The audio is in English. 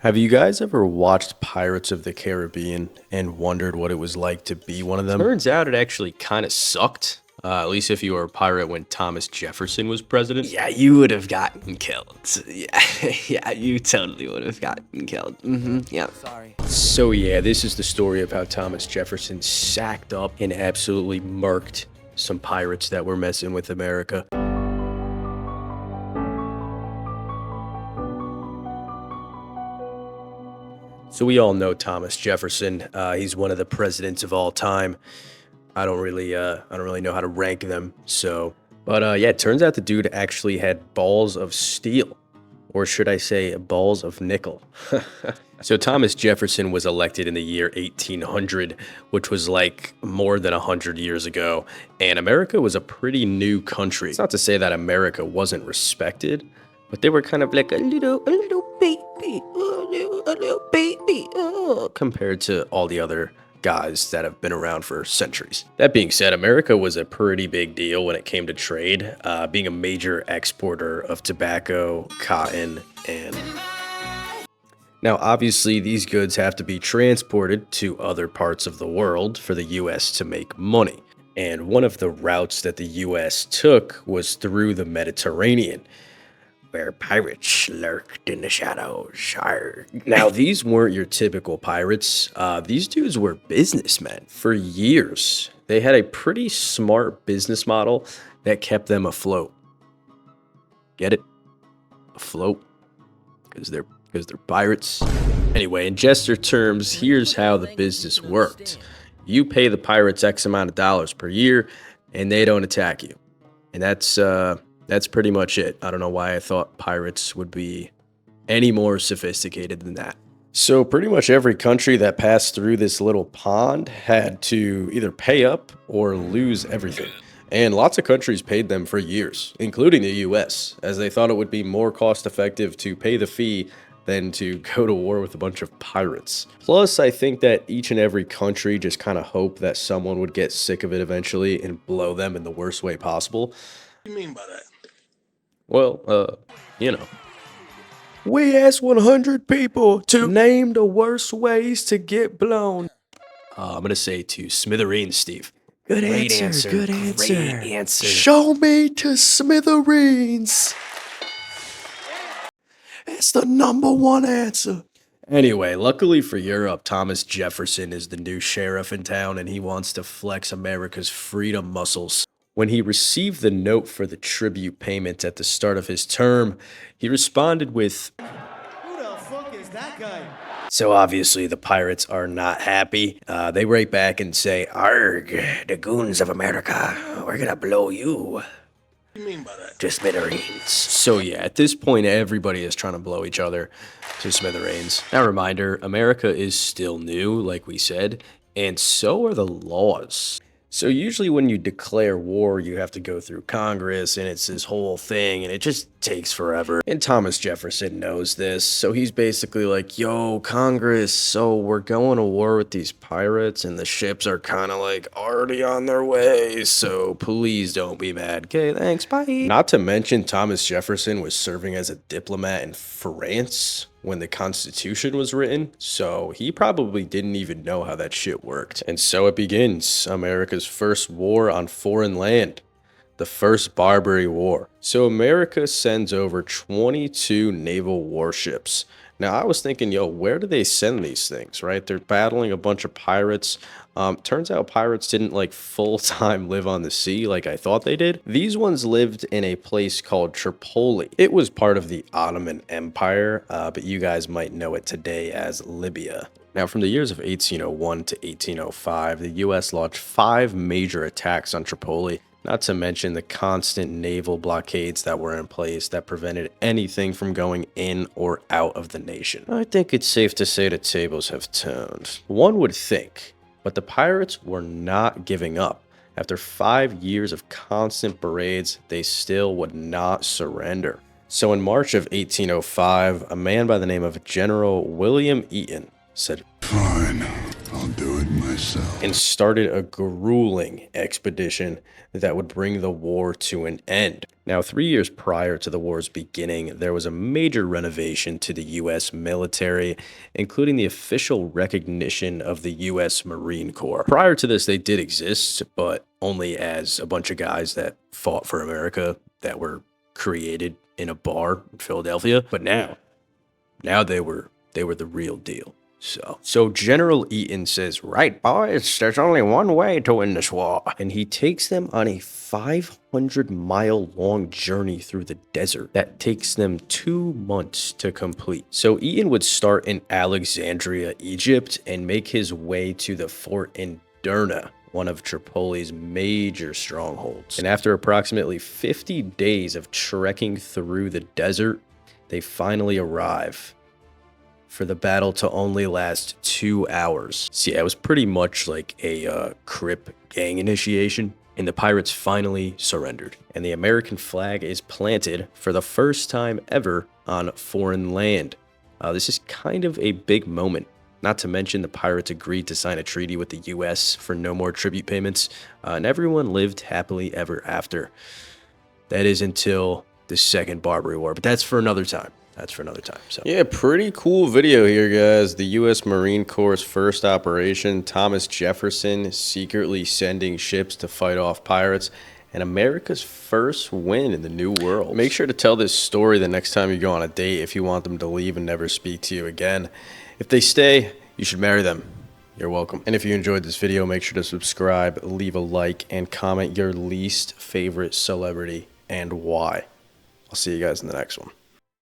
Have you guys ever watched Pirates of the Caribbean and wondered what it was like to be one of them? Turns out it actually kind of sucked. At least if you were a pirate when Thomas Jefferson was president. Yeah, you would have gotten killed. Yeah, yeah, you totally would have gotten killed. Yeah. Sorry. So yeah, this is the story of how Thomas Jefferson sacked up and absolutely murked some pirates that were messing with America. So we all know Thomas Jefferson. He's one of the presidents of all time. I don't really know how to rank them. But yeah, it turns out the dude actually had balls of steel, or should I say, balls of nickel. So Thomas Jefferson was elected in the year 1800, which was like more than 100 years ago, and America was a pretty new country. It's not to say that America wasn't respected, but they were kind of like a little baby, compared to all the other guys that have been around for centuries. That being said, America was a pretty big deal when it came to trade, being a major exporter of tobacco, cotton, and... Now, obviously, these goods have to be transported to other parts of the world for the U.S. to make money. And one of the routes that the U.S. took was through the Mediterranean, where pirates lurked in the shadows. Now, these weren't your typical pirates. These dudes were businessmen. For years, they had a pretty smart business model that kept them afloat. Get it? Afloat? Because they're pirates. Anyway, in jester terms, here's how the business worked. You pay the pirates X amount of dollars per year, and they don't attack you. And that's pretty much it. I don't know why I thought pirates would be any more sophisticated than that. So pretty much every country that passed through this little pond had to either pay up or lose everything. And lots of countries paid them for years, including the US, as they thought it would be more cost effective to pay the fee than to go to war with a bunch of pirates. Plus, I think that each and every country just kind of hoped that someone would get sick of it eventually and blow them in the worst way possible. What do you mean by that? Well, you know. We asked 100 people to name the worst ways to get blown. I'm gonna say to smithereens, Steve. Good Great answer. Good answer. Great answer. Show me to smithereens. It's the #1 answer. Anyway, luckily for Europe, Thomas Jefferson is the new sheriff in town, and he wants to flex America's freedom muscles. When he received the note for the tribute payment at the start of his term, he responded with, Who the fuck is that guy? so obviously the pirates are not happy. They write back and say, "Arg, the goons of America, we're gonna blow you What do you mean by that? to smithereens." So yeah, at this point, everybody is trying to blow each other to smithereens. Now, reminder, America is still new, like we said, and so are the laws. So usually when you declare war, you have to go through Congress, and it's this whole thing, and it just takes forever. And Thomas Jefferson knows this, so he's basically like, yo, Congress, so we're going to war with these pirates, and the ships are kind of like already on their way, so please don't be mad. Okay, thanks, bye. Not to mention, Thomas Jefferson was serving as a diplomat in France when the Constitution was written, so he probably didn't even know how that shit worked. And so it begins, America's first war on foreign land, the first Barbary War. So America sends over 22 naval warships. Now, I was thinking, yo, where do they send these things, right? They're battling a bunch of pirates. Turns out pirates didn't like full-time live on the sea like I thought they did. These ones lived in a place called Tripoli. It was part of the Ottoman Empire, but you guys might know it today as Libya. Now, from the years of 1801 to 1805, the U.S. launched 5 major attacks on Tripoli, not to mention the constant naval blockades that were in place that prevented anything from going in or out of the nation. I think it's safe to say the tables have turned. One would think, but the pirates were not giving up. After 5 years of constant parades, they still would not surrender. So in March of 1805, a man by the name of General William Eaton said, Fine, I'll do it myself. yourself. and started a grueling expedition that would bring the war to an end. Now, 3 years prior to the war's beginning, there was a major renovation to the U.S. military, including the official recognition of the U.S. Marine Corps. Prior to this, they did exist, but only as a bunch of guys that fought for America that were created in a bar in Philadelphia. But now they were the real deal. So General Eaton says, "Right, boys, there's only one way to win this war." And he takes them on a 500-mile-long journey through the desert that takes them 2 months to complete. So Eaton would start in Alexandria, Egypt, and make his way to the fort in Derna, one of Tripoli's major strongholds. And after approximately 50 days of trekking through the desert, they finally arrive, for the battle to only last 2 hours. So yeah, it was pretty much like a Crip gang initiation, and the pirates finally surrendered. And the American flag is planted for the first time ever on foreign land. This is kind of a big moment. Not to mention the pirates agreed to sign a treaty with the U.S. for no more tribute payments, and everyone lived happily ever after. That is until the Second Barbary War, but that's for another time. So yeah, pretty cool video here, guys. The U.S. Marine Corps' first operation, Thomas Jefferson secretly sending ships to fight off pirates, and America's first win in the New World. Make sure to tell this story the next time you go on a date if you want them to leave and never speak to you again. If they stay, you should marry them. You're welcome. And if you enjoyed this video, make sure to subscribe, leave a like, and comment your least favorite celebrity and why. I'll see you guys in the next one.